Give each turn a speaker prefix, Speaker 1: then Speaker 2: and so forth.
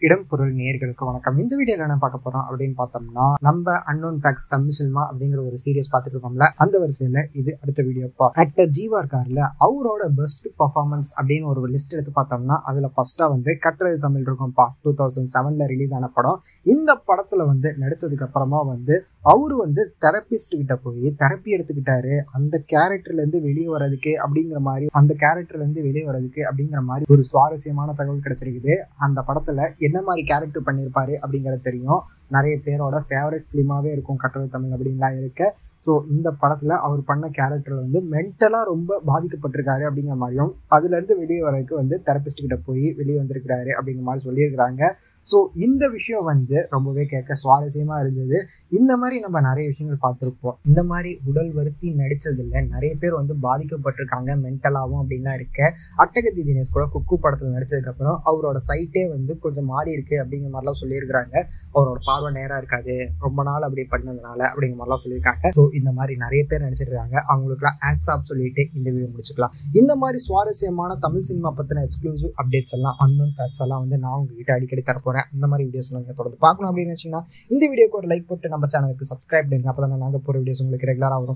Speaker 1: இடம் பொருள் நேயர்களுக்கு வணக்கம். இந்த வீடியோல என்ன பார்க்க போறோம் அப்படின்னு பார்த்தோம்னா, நம்ம அன்னோன் ஃபேக்ட்ஸ் தமிழ் சினிமா அப்படிங்கிற ஒரு சீரியஸ் பார்த்துட்டு இருக்கோம்ல, அந்த வரிசையில இது அடுத்த வீடியோப்பா. ஆக்டர் ஜீவா இருக்காருல, அவரோட பெஸ்ட் பர்ஃபார்மன்ஸ் அப்படின்னு ஒரு லிஸ்ட் எடுத்து பார்த்தோம்னா அதுல ஃபர்ஸ்டா கட்டுறது தமிழ் இருக்கும்பா. 2007ல ரிலீஸ் ஆன படம். இந்த படத்துல நடிச்சதுக்கு அப்புறமா அவரு தெரபிஸ்ட் கிட்ட போய் தெரப்பி எடுத்துக்கிட்டாரு. அந்த கேரக்டர்ல இருந்து வெளியே வர்றதுக்கு அப்படிங்கிற மாதிரி ஒரு சுவாரஸ்யமான தகவல் கிடைச்சிருக்குது. அந்த படத்துல என்ன மாதிரி கேரக்டர் பண்ணியிருப்பாரு அப்படிங்கிறது தெரியும். நிறைய பேரோட ஃபேவரட் ஃபிலிமாவே இருக்கும் கட்டுரை தமிழ் அப்படின்லாம் இருக்கு. ஸோ இந்த படத்துல அவர் பண்ண கேரக்டர்ல மென்டலா ரொம்ப பாதிக்கப்பட்டிருக்காரு அப்படிங்கிற மாதிரியும், அதுல இருந்து வெளியே வரதுக்கு தெரபிஸ்ட் கிட்ட போய் வெளியே வந்திருக்கிறாரு அப்படிங்கிற மாதிரி சொல்லியிருக்கிறாங்க. ஸோ இந்த விஷயம் ரொம்பவே கேட்க சுவாரஸ்யமா இருந்தது. இந்த மாதிரி நம்ம நிறைய விஷயங்கள் பார்த்துருப்போம். இந்த மாதிரி உடல் வருத்தி நடிச்சதுல நிறைய பேர் பாதிக்கப்பட்டிருக்காங்க மென்டலாவும் அப்படின்லாம் இருக்கு. அட்டகத்தி தினேஷ் கூட குக்கு படத்துல நடிச்சதுக்கு அப்புறம் அவரோட சைட்டே கொஞ்சம் மாறி இருக்கு அப்படிங்கிற மாதிரிலாம் சொல்லியிருக்கிறாங்க. அவரோட பார்வை நேரா இருக்காது, ரொம்ப நாள் அப்படி பண்ணதுனால அப்படிங்கிற மாதிரிலாம் சொல்லியிருக்காங்க. ஸோ இந்த மாதிரி நிறைய பேர் நடிச்சிருக்காங்க. அவங்களுக்குலாம் ஹேட்ஸ் ஆஃப் சொல்லிட்டு இந்த வீடியோ முடிச்சுக்கலாம். இந்த மாதிரி சுவாரஸ்யமான தமிழ் சினிமா பத்தின எக்ஸ்க்ளூசிவ் அப்டேட்ஸ் எல்லாம், அன்னோன் ஃபேக்ட்ஸ் எல்லாம் நான் உங்ககிட்ட அடிக்கடி தரப்போறேன். அந்த மாதிரி வீடியோஸ் நீங்க தொடர்ந்து பார்க்கணும் அப்படின்னு நினைச்சீங்கன்னா இந்த வீடியோக்கு ஒரு லைக் போட்டு நம்ம சேனலுக்கு சப்ஸ்கிரைப் பண்ணுங்க. அப்பதான் நாங்க போற வீடியோஸ் உங்களுக்கு ரெகுலரா வரும்.